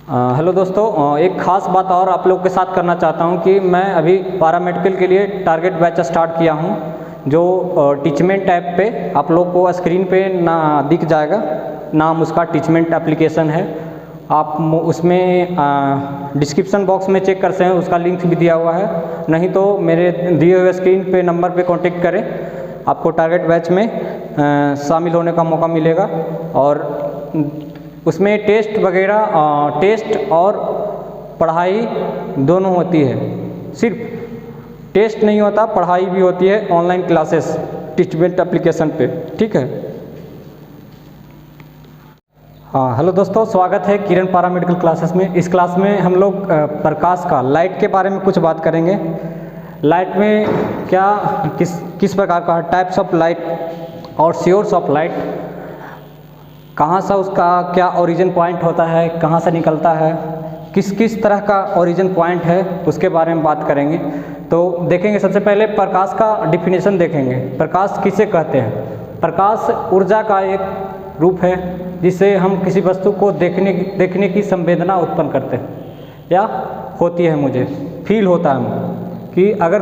Hello दोस्तों, एक ख़ास बात और आप लोग के साथ करना चाहता हूं कि मैं अभी पैरामेडिकल के लिए टारगेट बैच स्टार्ट किया हूं, जो टीचमेंट ऐप पे आप लोग को स्क्रीन पे ना दिख जाएगा। नाम उसका टीचमेंट एप्लीकेशन है। आप उसमें डिस्क्रिप्शन बॉक्स में चेक कर सकते हैं, उसका लिंक भी दिया हुआ है। नहीं तो मेरे दिए हुए स्क्रीन पे नंबर पे कांटेक्ट करें, आपको टारगेट बैच में शामिल होने का मौका मिलेगा। और उसमें टेस्ट वगैरह टेस्ट और पढ़ाई दोनों होती है। सिर्फ टेस्ट नहीं होता, पढ़ाई भी होती है, ऑनलाइन क्लासेस टीचमेंट एप्लीकेशन पे। ठीक है। हाँ, हेलो दोस्तों, स्वागत है किरण पैरामेडिकल क्लासेस में। इस क्लास में हम लोग प्रकाश का, लाइट के बारे में कुछ बात करेंगे। लाइट में क्या किस प्रकार का टाइप्स ऑफ लाइट और सोर्स ऑफ लाइट, कहाँ से उसका क्या ओरिजिन पॉइंट होता है, कहाँ से निकलता है, किस किस तरह का ओरिजिन पॉइंट है, उसके बारे में बात करेंगे। तो देखेंगे, सबसे पहले प्रकाश का डिफिनेशन देखेंगे। प्रकाश किसे कहते हैं? प्रकाश ऊर्जा का एक रूप है जिससे हम किसी वस्तु को देखने की संवेदना उत्पन्न करते हैं, या होती है, मुझे फील होता है कि अगर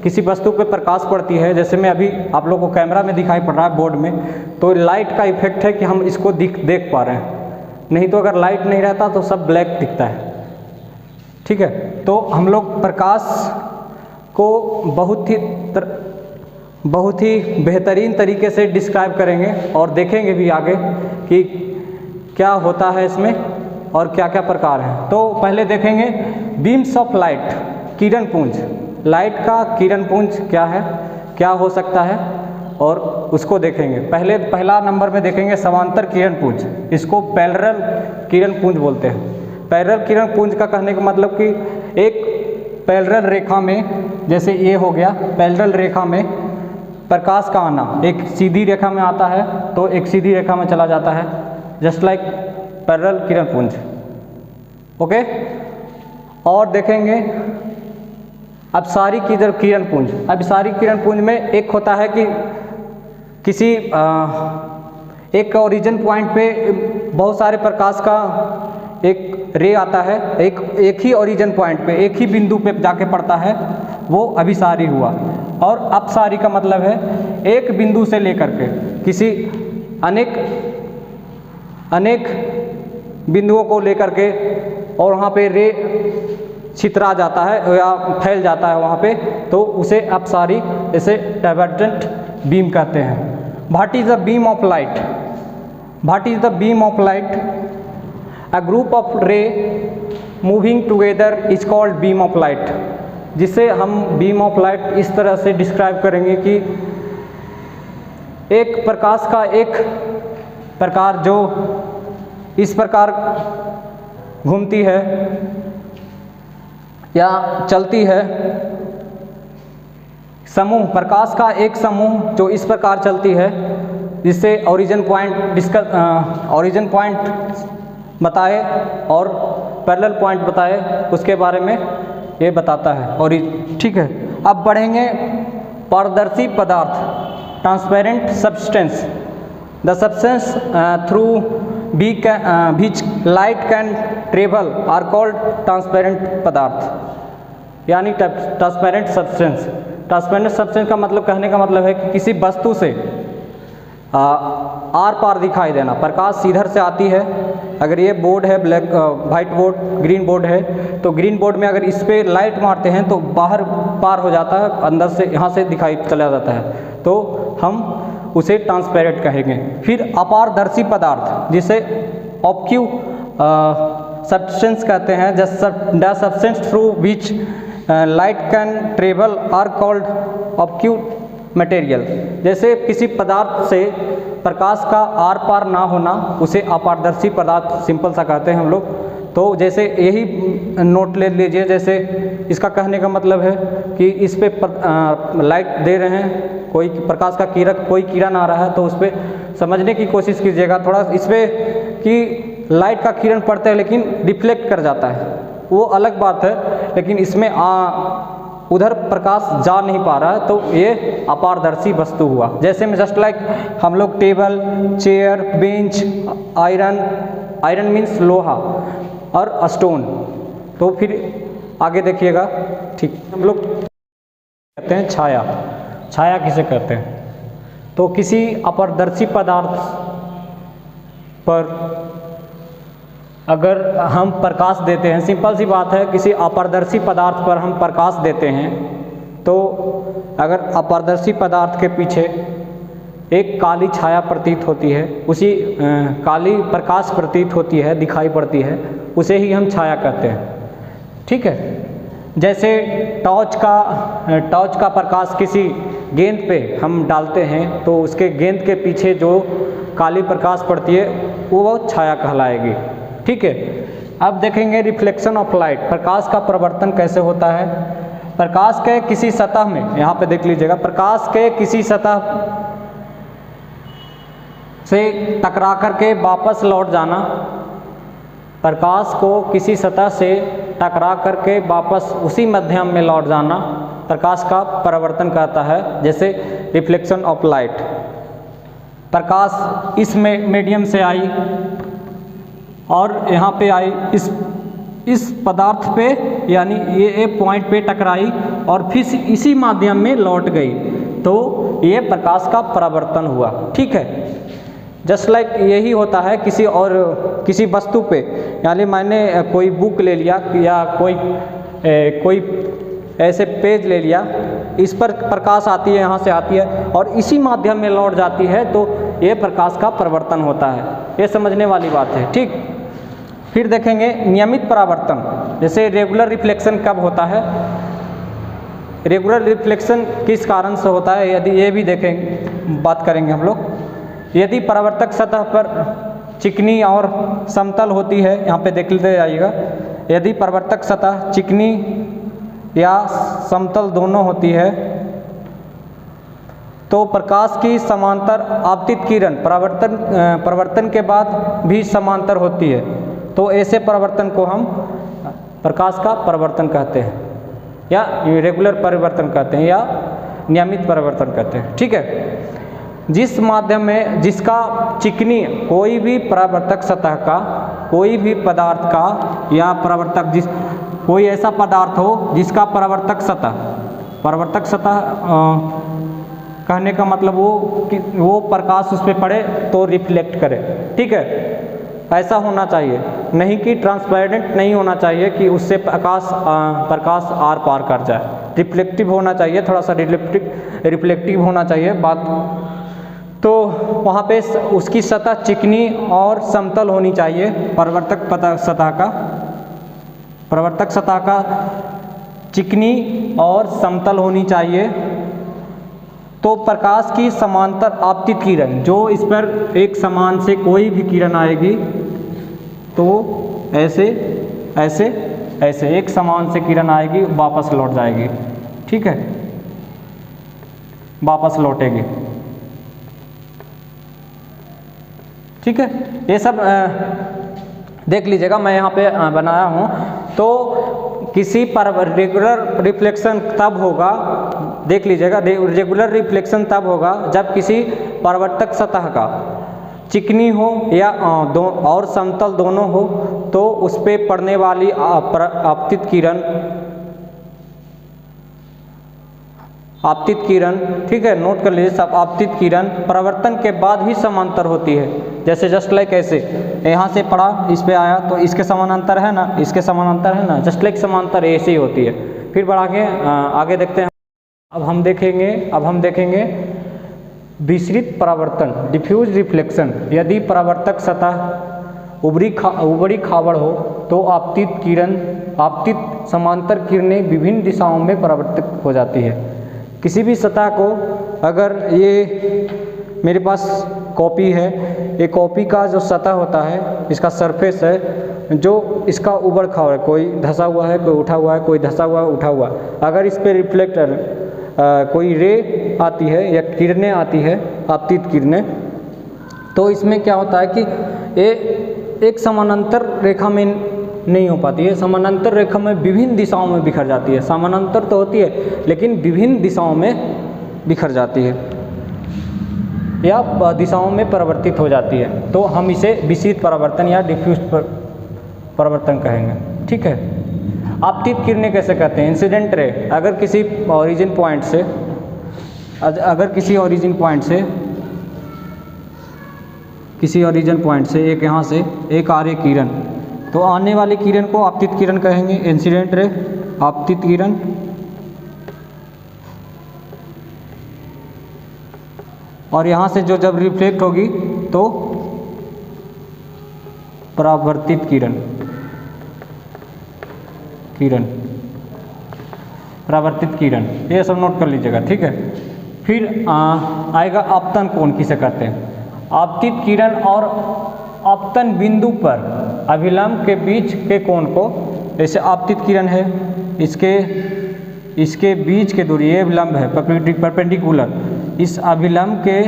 किसी वस्तु पे प्रकाश पड़ती है, जैसे मैं अभी आप लोगों को कैमरा में दिखाई पड़ रहा है बोर्ड में, तो लाइट का इफेक्ट है कि हम इसको देख पा रहे हैं। नहीं तो अगर लाइट नहीं रहता तो सब ब्लैक दिखता है। ठीक है। तो हम लोग प्रकाश को बहुत ही बेहतरीन तरीके से डिस्क्राइब करेंगे और देखेंगे भी आगे कि क्या होता है इसमें और क्या क्या प्रकार हैं। तो पहले देखेंगे बीम्स ऑफ लाइट, किरण पुंज। लाइट का किरण पुंज क्या है, क्या हो सकता है, और उसको देखेंगे। पहला नंबर में देखेंगे समांतर किरण पुंज। इसको पैरेलल किरण पुंज बोलते हैं। पैरेलल किरण पुंज का कहने का मतलब कि एक पैरेलल रेखा में, जैसे ये हो गया, पैरेलल रेखा में प्रकाश का आना एक सीधी रेखा में आता है तो एक सीधी रेखा में चला जाता है, जस्ट लाइक पैरेलल किरण पुंज। ओके। और देखेंगे अपसारी किरण पुंज। अपसारी किरण पुंज में एक होता है कि किसी एक ओरिजिन पॉइंट पे बहुत सारे प्रकाश का एक रे आता है, एक ही ओरिजिन पॉइंट पे, एक ही बिंदु पे जाके पड़ता है, वो अभिसारी हुआ। और अपसारी का मतलब है एक बिंदु से लेकर के किसी अनेक बिंदुओं को लेकर के, और वहाँ पे रे छितरा जाता है या फैल जाता है वहाँ पे, तो उसे अपसारी, इसे डाइवर्जेंट बीम कहते हैं। What is the beam of light? What is the beam of light? A group of रे moving together is called beam of light. जिसे हम बीम ऑफ लाइट इस तरह से डिस्क्राइब करेंगे कि एक प्रकाश का एक प्रकार जो इस प्रकार घूमती है या चलती है, समूह, प्रकाश का एक समूह जो इस प्रकार चलती है, जिससे ओरिजिन पॉइंट बताए और पैरेलल पॉइंट बताए, उसके बारे में ये बताता है। और ठीक है, अब बढ़ेंगे पारदर्शी पदार्थ, transparent substance. The substance through which light can travel are called transparent पदार्थ, यानी ट्रांसपेरेंट सब्सटेंस। ट्रांसपेरेंट सब्सटेंस का मतलब, कहने का मतलब है कि किसी वस्तु से आर पार दिखाई देना। प्रकाश इधर से आती है, अगर ये बोर्ड है black white board, green board है, तो ग्रीन बोर्ड में अगर इस पर लाइट मारते हैं तो बाहर पार हो जाता है, अंदर से यहाँ से दिखाई चला जाता है, तो हम उसे ट्रांसपेरेंट कहेंगे। फिर अपारदर्शी पदार्थ, जिसे ऑब्क्यू सब्सटेंस कहते हैं। The substance through which light can travel are called opaque material. जैसे किसी पदार्थ से प्रकाश का आर पार ना होना, उसे अपारदर्शी पदार्थ सिंपल सा कहते हैं हम लोग। तो जैसे यही नोट ले लीजिए, जैसे इसका कहने का मतलब है कि इस पे लाइट दे रहे हैं, कोई प्रकाश का कोई किरण आ रहा है, तो उस पर समझने की कोशिश कीजिएगा थोड़ा, इस पर कि लाइट का किरण पड़ता है लेकिन रिफ्लेक्ट कर जाता है, वो अलग बात है, लेकिन इसमें उधर प्रकाश जा नहीं पा रहा है, तो ये अपारदर्शी वस्तु हुआ। जैसे में जस्ट लाइक हम लोग table, chair, bench, iron means लोहा, और स्टोन। तो फिर आगे देखिएगा, ठीक। हम लोग कहते हैं छाया। छाया किसे कहते हैं? तो किसी अपारदर्शी पदार्थ पर अगर हम प्रकाश देते हैं, सिंपल सी बात है, किसी अपारदर्शी पदार्थ पर हम प्रकाश देते हैं तो अगर अपारदर्शी पदार्थ के पीछे एक काली छाया प्रतीत होती है, उसी काली प्रकाश प्रतीत होती है, दिखाई पड़ती है, उसे ही हम छाया कहते हैं। ठीक है। जैसे टॉर्च का प्रकाश किसी गेंद पे हम डालते हैं तो उसके गेंद के पीछे जो काली प्रकाश पड़ती है वो छाया कहलाएगी। ठीक है। अब देखेंगे रिफ्लेक्शन ऑफ लाइट, प्रकाश का परावर्तन कैसे होता है। प्रकाश के किसी सतह में, यहाँ पे देख लीजिएगा, प्रकाश के किसी सतह से टकरा करके वापस लौट जाना, प्रकाश को किसी सतह से टकरा करके वापस उसी माध्यम में लौट जाना प्रकाश का परावर्तन कहता है। जैसे रिफ्लेक्शन ऑफ लाइट, प्रकाश इस मीडियम से आई और यहाँ पे आई, इस पदार्थ पे, यानी ये एक पॉइंट पे टकराई और फिर इसी माध्यम में लौट गई, तो ये प्रकाश का परावर्तन हुआ। ठीक है। जस्ट लाइक यही होता है किसी वस्तु पे, यानी मैंने कोई बुक ले लिया या कोई ऐसे पेज ले लिया, इस पर प्रकाश आती है, यहाँ से आती है और इसी माध्यम में लौट जाती है, तो ये प्रकाश का परावर्तन होता है। ये समझने वाली बात है। ठीक। फिर देखेंगे नियमित परावर्तन। जैसे रेगुलर रिफ्लेक्शन कब होता है, रेगुलर रिफ्लेक्शन किस कारण से होता है, यदि ये भी देखेंगे, बात करेंगे हम लोग। यदि परावर्तक सतह पर चिकनी और समतल होती है, यहाँ पे देख लेते जाइएगा, यदि परावर्तक सतह चिकनी या समतल दोनों होती है तो प्रकाश की समांतर आपतित किरण परावर्तन के बाद भी समांतर होती है, तो ऐसे परावर्तन को हम प्रकाश का परावर्तन कहते हैं, या रेगुलर परावर्तन कहते हैं, या नियमित परावर्तन कहते हैं। ठीक है। जिस माध्यम में, जिसका चिकनी, कोई भी परावर्तक सतह का, कोई भी पदार्थ का या परावर्तक, कोई ऐसा पदार्थ हो जिसका परावर्तक सतह कहने का मतलब वो प्रकाश उस पर पड़े तो रिफ्लेक्ट करे। ठीक है। ऐसा होना चाहिए, नहीं कि ट्रांसपेरेंट नहीं होना चाहिए कि उससे प्रकाश आर पार कर जाए। रिफ्लेक्टिव होना चाहिए, थोड़ा सा रिफ्लेक्टिव होना चाहिए बात। तो वहाँ पे उसकी सतह चिकनी और समतल होनी चाहिए, परावर्तक सतह का चिकनी और समतल होनी चाहिए। तो प्रकाश की समांतर आपतित किरण, जो इस पर एक समान से कोई भी किरण आएगी तो ऐसे एक समान से किरण आएगी, वापस लौट जाएगी। ठीक है। वापस लौटेगी। ठीक है। ये सब देख लीजिएगा, मैं यहाँ पे बनाया हूँ। तो किसी पर रेगुलर रिफ्लेक्शन तब होगा, देख लीजिएगा, रेगुलर रिफ्लेक्शन तब होगा जब किसी परावर्तक सतह का चिकनी हो या और समतल दोनों हो, तो उस पर पड़ने वाली आपतित किरण, ठीक है, नोट कर लीजिए सब, आपतित किरण परावर्तन के बाद भी समांतर होती है। जैसे जस्ट लाइक ऐसे, यहाँ से पड़ा, इस पे आया तो इसके समानांतर है ना, इसके समानांतर है ना, जस्ट लाइक समांतर ऐसे ही होती है। फिर बढ़ा के आगे देखते हैं। अब हम देखेंगे विसरित परावर्तन, डिफ्यूज रिफ्लेक्शन। यदि परावर्तक सतह उबड़ी खाबड़ हो तो आपतित समांतर किरणें विभिन्न दिशाओं में परावर्तित हो जाती है। किसी भी सतह को, अगर ये मेरे पास कॉपी है, ये कॉपी का जो सतह होता है, इसका सरफेस है, जो इसका उबड़ खाबड़ है, कोई धंसा हुआ है, कोई उठा हुआ है, कोई धंसा हुआ है, उठा हुआ है, अगर इस पे रिफ्लेक्टर कोई रे आती है या किरणें आती है, आपतित किरणें, तो इसमें क्या होता है कि ये एक समानांतर रेखा में नहीं हो पाती है, समानांतर रेखा में विभिन्न दिशाओं में बिखर जाती है। समानांतर तो होती है लेकिन विभिन्न दिशाओं में बिखर जाती है या दिशाओं में परिवर्तित हो जाती है। तो हम इसे विसरित परावर्तन या डिफ्यूज परावर्तन कहेंगे। ठीक है, आपतित किरणें कैसे कहते हैं? इंसिडेंट रे, अगर किसी ओरिजिन पॉइंट से एक यहाँ से एक आ रही किरण, तो आने वाली किरण को आपतित किरण कहेंगे, इंसिडेंट रे, आपतित किरण। और यहाँ से जो जब रिफ्लेक्ट होगी तो परावर्तित किरण, परावर्तित किरण, ये सब नोट कर लीजिएगा। ठीक है, फिर आएगा आपतन कोण किसे कहते हैं? आपतित किरण और आपतन बिंदु पर अभिलंब के बीच के कोण को, जैसे आपतित किरण है, इसके बीच के दूरी, ये अभिलंब है परपेंडिकुलर, इस अभिलंब के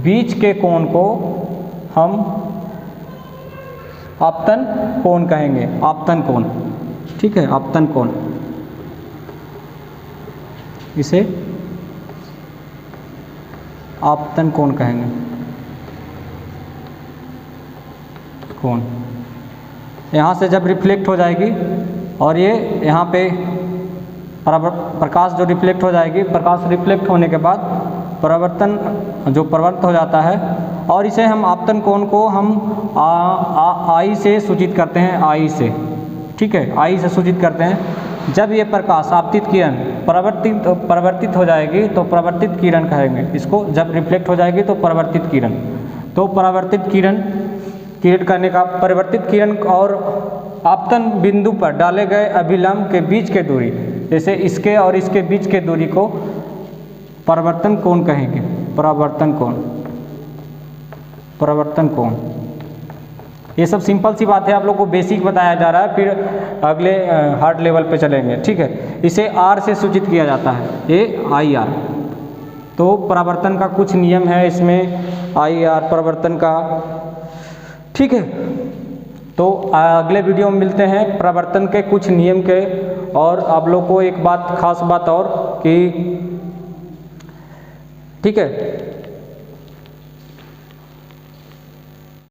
बीच के कोण को हम आपतन कोण कहेंगे, आपतन कोण। ठीक है, आपतन कोण, इसे आपतन कोण कहेंगे, कोण। यहाँ से जब रिफ्लेक्ट हो जाएगी और ये यहाँ पे प्रकाश जो रिफ्लेक्ट हो जाएगी, प्रकाश रिफ्लेक्ट होने के बाद परावर्तन जो प्रवृत्त हो जाता है, और इसे हम आपतन कोण को हम आई से सूचित करते हैं, आई से। ठीक है, आई से सूचित करते हैं। जब ये प्रकाश आपतित किरण परावर्तित हो जाएगी तो परावर्तित किरण कहेंगे इसको। जब रिफ्लेक्ट हो जाएगी तो परावर्तित किरण, तो परावर्तित किरण क्रिएट करने का, परावर्तित किरण और आपतन बिंदु पर डाले गए अभिलंब के बीच के दूरी, जैसे इसके और इसके बीच के दूरी को परावर्तन कोण कहेंगे, परावर्तन कोण, परावर्तन कोण। ये सब सिंपल सी बात है, आप लोग को बेसिक बताया जा रहा है, फिर अगले हार्ड लेवल पे चलेंगे। ठीक है, इसे आर से सूचित किया जाता है, ये आई आर। तो परावर्तन का कुछ नियम है इसमें, आई आर परावर्तन का। ठीक है, तो अगले वीडियो में मिलते हैं परावर्तन के कुछ नियम के। और आप लोग को एक बात, खास बात और कि, ठीक है,